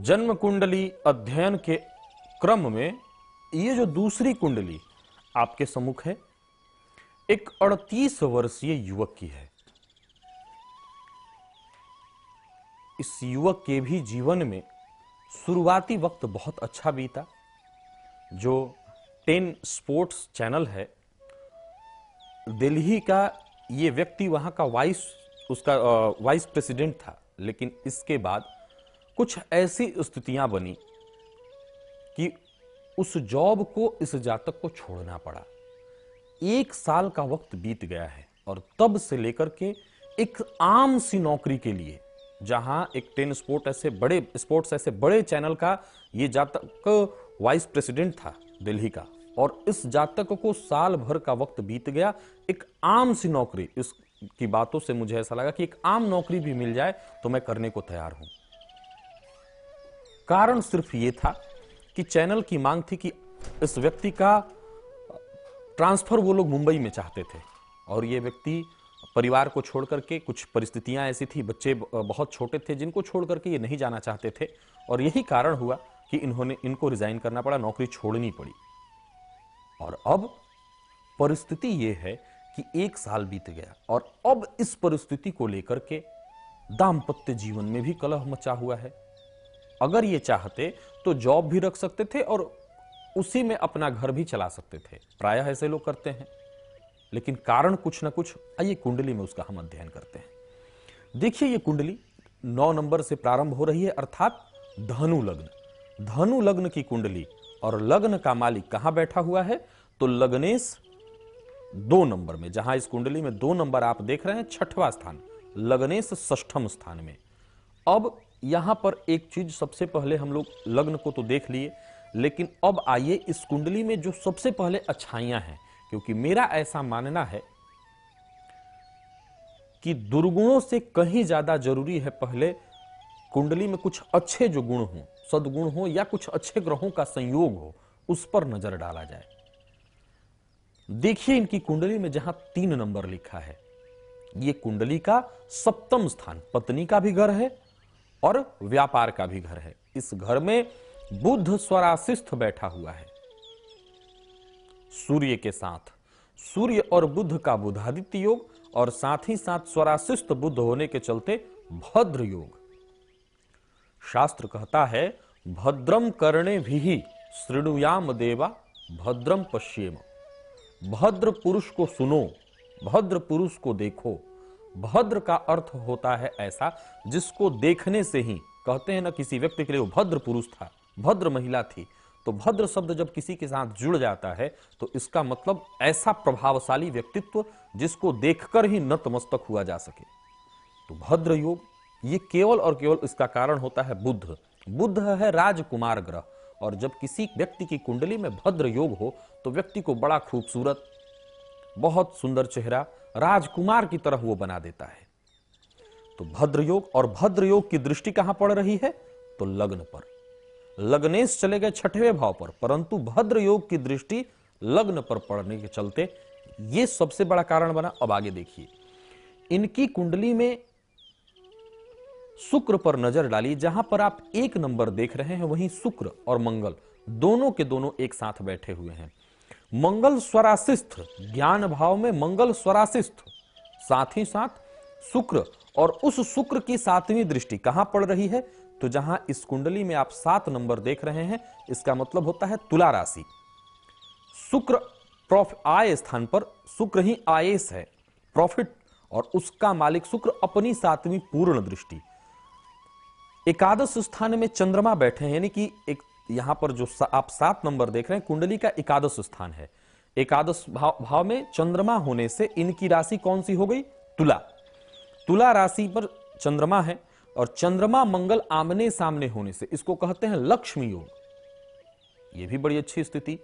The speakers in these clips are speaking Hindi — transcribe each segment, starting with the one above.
जन्म कुंडली अध्ययन के क्रम में ये जो दूसरी कुंडली आपके सम्मुख है, एक 38 वर्षीय युवक की है। इस युवक के भी जीवन में शुरुआती वक्त बहुत अच्छा बीता। जो 10 स्पोर्ट्स चैनल है, दिल्ली का ये व्यक्ति वहां का वाइस प्रेसिडेंट था। लेकिन इसके बाद कुछ ऐसी स्थितियां बनी कि उस जॉब को, इस जातक को छोड़ना पड़ा। 1 साल का वक्त बीत गया है और तब से लेकर के एक आम सी नौकरी के लिए, जहां एक 10 स्पोर्ट्स ऐसे बड़े चैनल का ये जातक वाइस प्रेसिडेंट था दिल्ली का, और इस जातक को साल भर का वक्त बीत गया। एक आम सी नौकरी, इसकी बातों से मुझे ऐसा लगा कि एक आम नौकरी भी मिल जाए तो मैं करने को तैयार हूं। कारण सिर्फ ये था कि चैनल की मांग थी कि इस व्यक्ति का ट्रांसफर वो लोग मुंबई में चाहते थे, और ये व्यक्ति परिवार को छोड़ करके, कुछ परिस्थितियां ऐसी थी, बच्चे बहुत छोटे थे जिनको छोड़ करके ये नहीं जाना चाहते थे, और यही कारण हुआ कि इनको रिजाइन करना पड़ा, नौकरी छोड़नी पड़ी। और अब परिस्थिति ये है कि 1 साल बीत गया और अब इस परिस्थिति को लेकर के दाम्पत्य जीवन में भी कलह मचा हुआ है। अगर ये चाहते तो जॉब भी रख सकते थे और उसी में अपना घर भी चला सकते थे, प्रायः ऐसे लोग करते हैं। लेकिन कारण कुछ ना कुछ, आइए कुंडली में उसका हम अध्ययन करते हैं। देखिए, ये कुंडली 9 नंबर से प्रारंभ हो रही है, अर्थात धनु लग्न। धनु लग्न की कुंडली, और लग्न का मालिक कहां बैठा हुआ है तो लग्नेश 2 नंबर में, जहां इस कुंडली में 2 नंबर आप देख रहे हैं, 6वां स्थान, लग्नेश 6ठ स्थान में। अब यहां पर एक चीज, सबसे पहले हम लोग लग्न को तो देख लिए, लेकिन अब आइए इस कुंडली में जो सबसे पहले अच्छाइयां हैं, क्योंकि मेरा ऐसा मानना है कि दुर्गुणों से कहीं ज्यादा जरूरी है पहले कुंडली में कुछ अच्छे जो गुण हों, सद्गुण हो, या कुछ अच्छे ग्रहों का संयोग हो, उस पर नजर डाला जाए। देखिए, इनकी कुंडली में जहां 3 नंबर लिखा है, यह कुंडली का 7वां स्थान, पत्नी का भी घर है और व्यापार का भी घर है। इस घर में बुध स्वराशिस्थ बैठा हुआ है सूर्य के साथ। सूर्य और बुध का बुधादित्य योग, और साथ ही साथ स्वराशिस्थ बुध होने के चलते भद्र योग। शास्त्र कहता है, भद्रम कर्णे भी शृणुयाम देवा भद्रम पश्येम। भद्र पुरुष को सुनो, भद्र पुरुष को देखो। भद्र का अर्थ होता है ऐसा जिसको देखने से ही, कहते हैं ना, किसी व्यक्ति के लिए वो भद्र पुरुष था, भद्र महिला थी, तो भद्र शब्द जब किसी के साथ जुड़ जाता है तो इसका मतलब ऐसा प्रभावशाली व्यक्तित्व जिसको देखकर ही नतमस्तक हुआ जा सके। तो भद्र योग, ये केवल और केवल इसका कारण होता है बुध। बुध है राजकुमार ग्रह, और जब किसी व्यक्ति की कुंडली में भद्र योग हो तो व्यक्ति को बड़ा खूबसूरत, बहुत सुंदर चेहरा, राजकुमार की तरह वो बना देता है। तो भद्र योग, और भद्र योग की दृष्टि कहां पड़ रही है तो लग्न पर। लग्नेश चले गए 6वें भाव पर, परंतु भद्र योग की दृष्टि लग्न पर पड़ने के चलते यह सबसे बड़ा कारण बना। अब आगे देखिए, इनकी कुंडली में शुक्र पर नजर डाली। जहां पर आप 1 नंबर देख रहे हैं, वहीं शुक्र और मंगल दोनों के दोनों एक साथ बैठे हुए हैं। मंगल स्वराशिस्थ, ज्ञान भाव में मंगल स्वराशिस्थ, साथ ही साथ शुक्र, और उस शुक्र की 7वीं दृष्टि कहां पड़ रही है तो जहां इस कुंडली में आप 7 नंबर देख रहे हैं, इसका मतलब होता है तुला राशि। शुक्र आय स्थान पर, शुक्र ही आयस है, प्रॉफिट, और उसका मालिक शुक्र अपनी 7वीं पूर्ण दृष्टि। एकादश स्थान में चंद्रमा बैठे हैं, यानी कि एक यहां पर जो आप 7 नंबर देख रहे हैं, कुंडली का एकादश स्थान है। एकादश भाव में चंद्रमा होने से इनकी राशि कौन सी हो गई, तुला। तुला राशि पर चंद्रमा है, और चंद्रमा मंगल आमने सामने होने से इसको कहते हैं लक्ष्मी योग। यह भी बड़ी अच्छी स्थिति।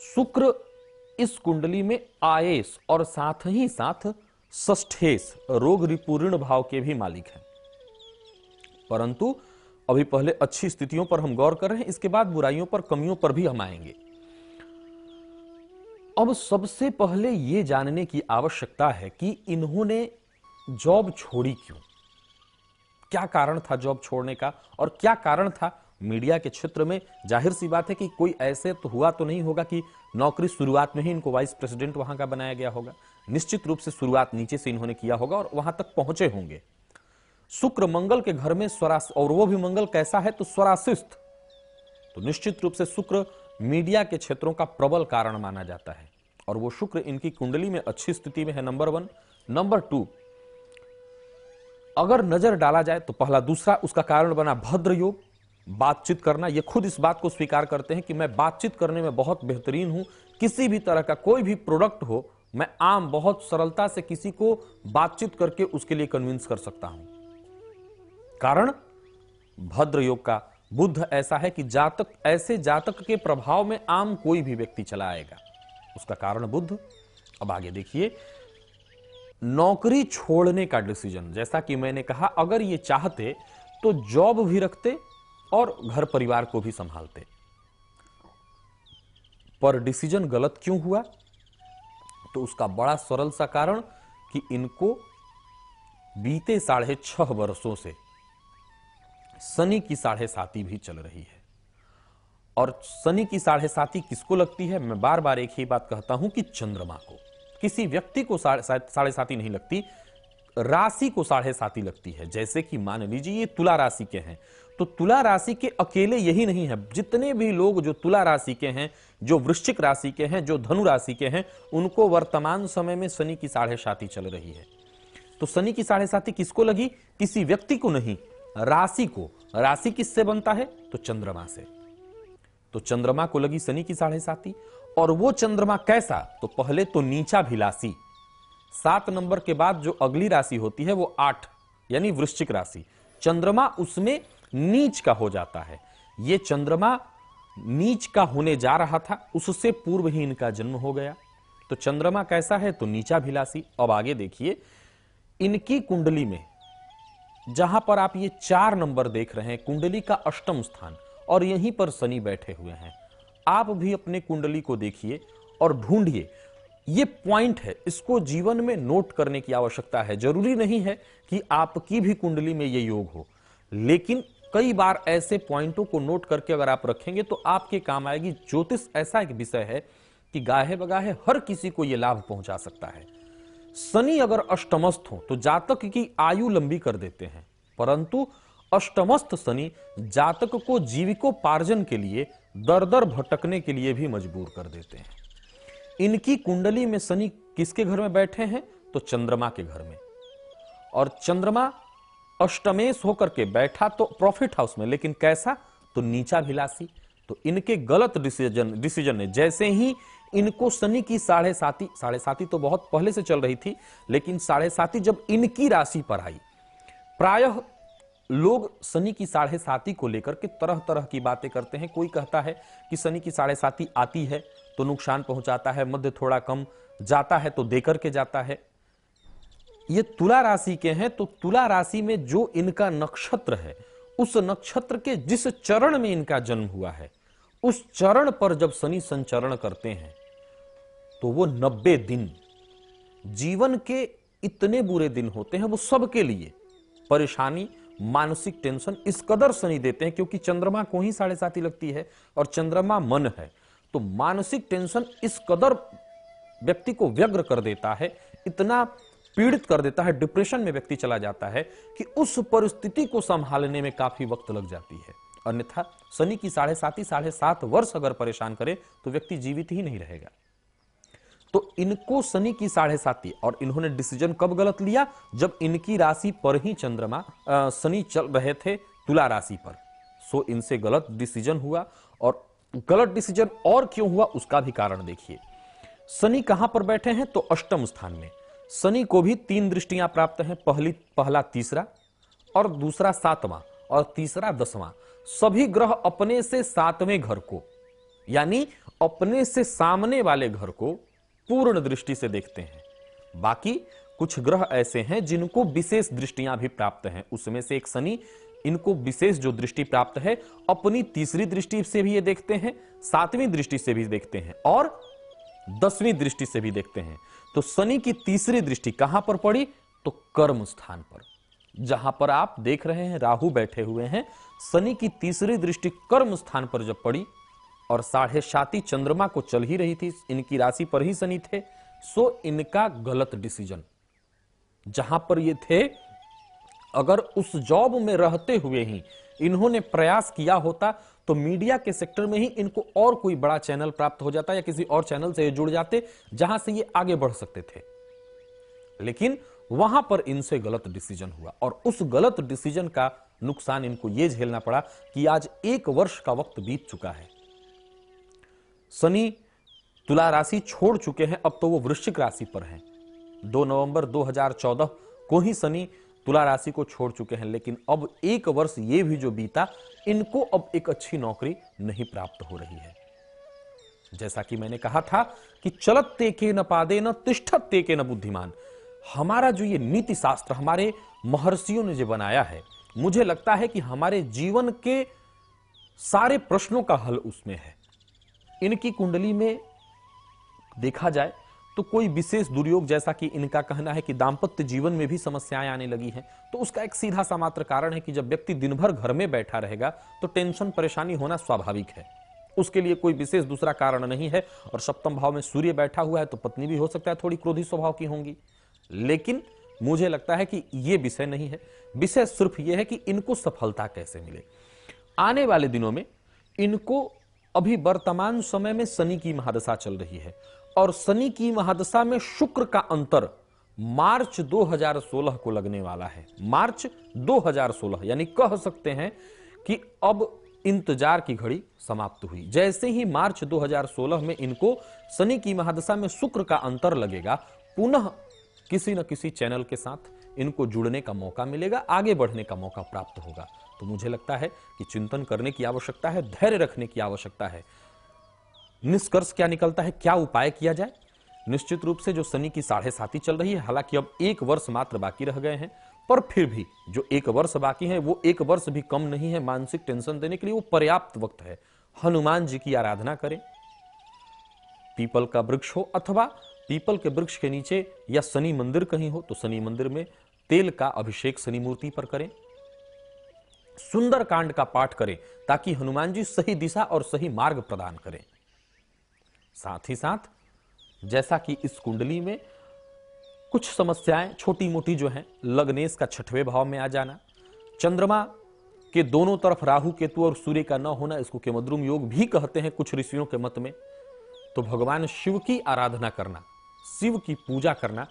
शुक्र इस कुंडली में आयेश और साथ ही साथ षष्ठेश, रोग रिपुऋण भाव के भी मालिक हैं। परंतु अभी पहले अच्छी स्थितियों पर हम गौर कर रहे हैं, इसके बाद बुराइयों पर, कमियों पर भी हम आएंगे। अब सबसे पहले यह जानने की आवश्यकता है कि इन्होंने जॉब छोड़ी क्यों, क्या कारण था जॉब छोड़ने का और क्या कारण था मीडिया के क्षेत्र में। जाहिर सी बात है कि कोई ऐसे तो हुआ तो नहीं होगा कि नौकरी शुरुआत में ही इनको वाइस प्रेसिडेंट वहां का बनाया गया होगा। निश्चित रूप से शुरुआत नीचे से इन्होंने किया होगा और वहां तक पहुंचे होंगे। शुक्र मंगल के घर में स्वरास, और वो भी मंगल कैसा है तो स्वराशिस्थ, तो निश्चित रूप से शुक्र मीडिया के क्षेत्रों का प्रबल कारण माना जाता है और वो शुक्र इनकी कुंडली में अच्छी स्थिति में है, नंबर 1। नंबर 2, अगर नजर डाला जाए तो पहला दूसरा उसका कारण बना भद्र योग, बातचीत करना। ये खुद इस बात को स्वीकार करते हैं कि मैं बातचीत करने में बहुत बेहतरीन हूं, किसी भी तरह का कोई भी प्रोडक्ट हो मैं आम बहुत सरलता से किसी को बातचीत करके उसके लिए कन्विंस कर सकता हूं। कारण भद्र योग का बुध ऐसा है कि जातक, ऐसे जातक के प्रभाव में आम कोई भी व्यक्ति चला आएगा, उसका कारण बुध। अब आगे देखिए, नौकरी छोड़ने का डिसीजन, जैसा कि मैंने कहा अगर ये चाहते तो जॉब भी रखते और घर परिवार को भी संभालते, पर डिसीजन गलत क्यों हुआ तो उसका बड़ा सरल सा कारण कि इनको बीते 6.5 वर्षों से शनि की 7.5 भी चल रही है। और शनि की 7.5 किसको लगती है, मैं बार बार एक ही बात कहता हूं कि चंद्रमा को, किसी व्यक्ति को 7.5 नहीं लगती, राशि को 7.5 लगती है। जैसे कि मान लीजिए ये तुला राशि के हैं तो तुला राशि के अकेले यही नहीं है, जितने भी लोग जो तुला राशि के हैं, जो वृश्चिक राशि के हैं, जो धनु राशि के हैं, उनको वर्तमान समय में शनि की 7.5 चल रही है। तो शनि की 7.5 किसको लगी, किसी व्यक्ति को नहीं, राशि को। राशि किससे बनता है तो चंद्रमा से, तो चंद्रमा को लगी शनि की 7.5। और वो चंद्रमा कैसा, तो पहले तो नीचा भिलासी, 7 नंबर के बाद जो अगली राशि होती है वो 8 यानी वृश्चिक राशि, चंद्रमा उसमें नीच का हो जाता है। ये चंद्रमा नीच का होने जा रहा था, उससे पूर्व ही इनका जन्म हो गया। तो चंद्रमा कैसा है तो नीचा भिलासी। अब आगे देखिए, इनकी कुंडली में जहां पर आप ये 4 नंबर देख रहे हैं, कुंडली का अष्टम स्थान, और यहीं पर शनि बैठे हुए हैं। आप भी अपने कुंडली को देखिए और ढूंढिए, ये पॉइंट है, इसको जीवन में नोट करने की आवश्यकता है। जरूरी नहीं है कि आपकी भी कुंडली में ये योग हो, लेकिन कई बार ऐसे पॉइंटों को नोट करके अगर आप रखेंगे तो आपके काम आएगी। ज्योतिष ऐसा एक विषय है कि गाहे बगाहे हर किसी को यह लाभ पहुंचा सकता है। शनि अगर अष्टमस्थ हो तो जातक की आयु लंबी कर देते हैं, परंतु अष्टमस्थ शनि जातक को जीविकोपार्जन के लिए दर दर भटकने के लिए भी मजबूर कर देते हैं। इनकी कुंडली में शनि किसके घर में बैठे हैं तो चंद्रमा के घर में, और चंद्रमा अष्टमेश होकर के बैठा तो प्रॉफिट हाउस में, लेकिन कैसा तो नीचा भिलासी। तो इनके गलत डिसीजन ने, जैसे ही इनको शनि की 7.5 तो बहुत पहले से चल रही थी, लेकिन 7.5 जब इनकी राशि पर आई, प्रायः लोग शनि की 7.5 को लेकर के तरह तरह की बातें करते हैं। कोई कहता है कि शनि की 7.5 आती है तो नुकसान पहुंचाता है, मध्य थोड़ा कम जाता है तो देकर के जाता है। ये तुला राशि के हैं तो तुला राशि में जो इनका नक्षत्र है, उस नक्षत्र के जिस चरण में इनका जन्म हुआ है, उस चरण पर जब शनि संचरण करते हैं तो वो 90 दिन, जीवन के इतने बुरे दिन होते हैं, वो सबके लिए परेशानी, मानसिक टेंशन इस कदर शनि देते हैं, क्योंकि चंद्रमा को ही 7.5 लगती है और चंद्रमा मन है, तो मानसिक टेंशन इस कदर व्यक्ति को व्यग्र कर देता है, इतना पीड़ित कर देता है, डिप्रेशन में व्यक्ति चला जाता है कि उस परिस्थिति को संभालने में काफी वक्त लग जाती है। अन्यथा शनि की 7.5 वर्ष अगर परेशान करे तो व्यक्ति जीवित ही नहीं रहेगा। तो इनको शनि की 7.5, और इन्होंने डिसीजन कब गलत लिया, जब इनकी राशि पर ही चंद्रमा शनि चल रहे थे तुला राशि पर। सो इनसे गलत डिसीजन हुआ, और गलत डिसीजन और क्यों हुआ उसका भी कारण देखिए। शनि कहां पर बैठे हैं तो अष्टम स्थान में। शनि को भी 3 दृष्टियां प्राप्त हैं, पहला तीसरा, और दूसरा 7वां, और तीसरा 10वां। सभी ग्रह अपने से 7वें घर को, यानी अपने से सामने वाले घर को पूर्ण दृष्टि से देखते हैं। बाकी कुछ ग्रह ऐसे हैं जिनको विशेष दृष्टियां भी प्राप्त हैं, उसमें से एक शनि, इनको विशेष जो दृष्टि प्राप्त है, अपनी तीसरी दृष्टि से भी ये देखते हैं, 7वीं दृष्टि से भी देखते हैं, और 10वीं दृष्टि से भी देखते हैं। तो शनि की तीसरी दृष्टि कहां पर पड़ी तो कर्म स्थान पर। जहां पर आप देख रहे हैं राहु बैठे हुए हैं, शनि की तीसरी दृष्टि कर्म स्थान पर जब पड़ी और 7.5 चंद्रमा को चल ही रही थी, इनकी राशि पर ही शनि थे, सो इनका गलत डिसीजन जहां पर ये थे, अगर उस जॉब में रहते हुए ही इन्होंने प्रयास किया होता तो मीडिया के सेक्टर में ही इनको और कोई बड़ा चैनल प्राप्त हो जाता या किसी और चैनल से जुड़ जाते जहां से ये आगे बढ़ सकते थे। लेकिन वहां पर इनसे गलत डिसीजन हुआ और उस गलत डिसीजन का नुकसान इनको यह झेलना पड़ा कि आज 1 वर्ष का वक्त बीत चुका है। शनि तुला राशि छोड़ चुके हैं, अब तो वो वृश्चिक राशि पर हैं। 2 नवंबर 2014 को ही शनि तुला राशि को छोड़ चुके हैं, लेकिन अब 1 वर्ष ये भी जो बीता, इनको अब एक अच्छी नौकरी नहीं प्राप्त हो रही है। जैसा कि मैंने कहा था कि चलत ते के न पादे न तिष्ठत ते के न बुद्धिमान, हमारा जो ये नीति शास्त्र हमारे महर्षियों ने जो बनाया है, मुझे लगता है कि हमारे जीवन के सारे प्रश्नों का हल उसमें है। इनकी कुंडली में देखा जाए तो कोई विशेष दुर्योग, जैसा कि इनका कहना है कि दांपत्य जीवन में भी समस्याएं आने लगी हैं, तो उसका एक सीधा सा मात्र कारण है कि जब व्यक्ति दिन भर घर में बैठा रहेगा तो टेंशन परेशानी होना स्वाभाविक है। उसके लिए कोई विशेष दूसरा कारण नहीं है। और सप्तम भाव में सूर्य बैठा हुआ है तो पत्नी भी हो सकता है थोड़ी क्रोधी स्वभाव की होंगी, लेकिन मुझे लगता है कि यह विषय नहीं है। विषय सिर्फ यह है कि इनको सफलता कैसे मिले। आने वाले दिनों में इनको, अभी वर्तमान समय में शनि की महादशा चल रही है और शनि की महादशा में शुक्र का अंतर मार्च 2016 को लगने वाला है। मार्च 2016 यानी कह सकते हैं कि अब इंतजार की घड़ी समाप्त हुई। जैसे ही मार्च 2016 में इनको शनि की महादशा में शुक्र का अंतर लगेगा, पुनः किसी न किसी चैनल के साथ इनको जुड़ने का मौका मिलेगा, आगे बढ़ने का मौका प्राप्त होगा। तो मुझे लगता है कि चिंतन करने की आवश्यकता है, धैर्य रखने की आवश्यकता है। निष्कर्ष क्या निकलता है, क्या उपाय किया जाए? निश्चित रूप से जो शनि की 7.5 चल रही है, हालांकि अब 1 वर्ष मात्र बाकी रह गए हैं, पर फिर भी जो 1 वर्ष बाकी है वो 1 वर्ष भी कम नहीं है मानसिक टेंशन देने के लिए, वो पर्याप्त वक्त है। हनुमान जी की आराधना करें, पीपल का वृक्ष हो अथवा पीपल के वृक्ष के नीचे या शनि मंदिर कहीं हो तो शनि मंदिर में तेल का अभिषेक शनि मूर्ति पर करें, सुंदर कांड का पाठ करें ताकि हनुमान जी सही दिशा और सही मार्ग प्रदान करें। साथ ही साथ जैसा कि इस कुंडली में कुछ समस्याएं छोटी मोटी जो हैं, लग्नेश का 6वें भाव में आ जाना, चंद्रमा के दोनों तरफ राहु केतु और सूर्य का न होना, इसको केमद्रुम योग भी कहते हैं कुछ ऋषियों के मत में, तो भगवान शिव की आराधना करना, शिव की पूजा करना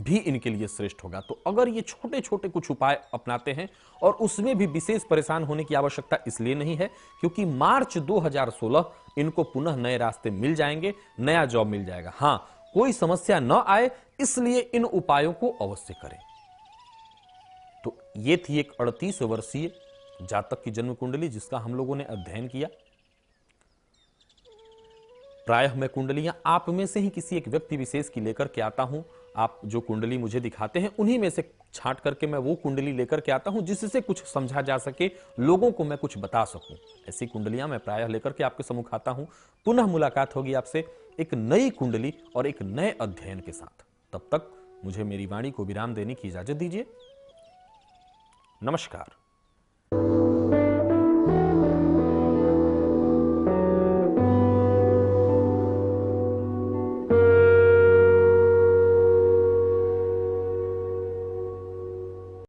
भी इनके लिए श्रेष्ठ होगा। तो अगर ये छोटे छोटे कुछ उपाय अपनाते हैं, और उसमें भी विशेष परेशान होने की आवश्यकता इसलिए नहीं है क्योंकि मार्च 2016 इनको पुनः नए रास्ते मिल जाएंगे, नया जॉब मिल जाएगा। हां, कोई समस्या न आए इसलिए इन उपायों को अवश्य करें। तो ये थी एक 38 वर्षीय जातक की जन्म कुंडली जिसका हम लोगों ने अध्ययन किया। प्रायः मैं कुंडलियां आप में से ही किसी एक व्यक्ति विशेष की लेकर के आता हूं। आप जो कुंडली मुझे दिखाते हैं उन्हीं में से छांट करके मैं वो कुंडली लेकर के आता हूं जिससे कुछ समझा जा सके, लोगों को मैं कुछ बता सकूं। ऐसी कुंडलियां मैं प्रायः लेकर के आपके सम्मुख आता हूं। पुनः मुलाकात होगी आपसे एक नई कुंडली और एक नए अध्ययन के साथ। तब तक मुझे मेरी वाणी को विराम देने की इजाजत दीजिए। नमस्कार।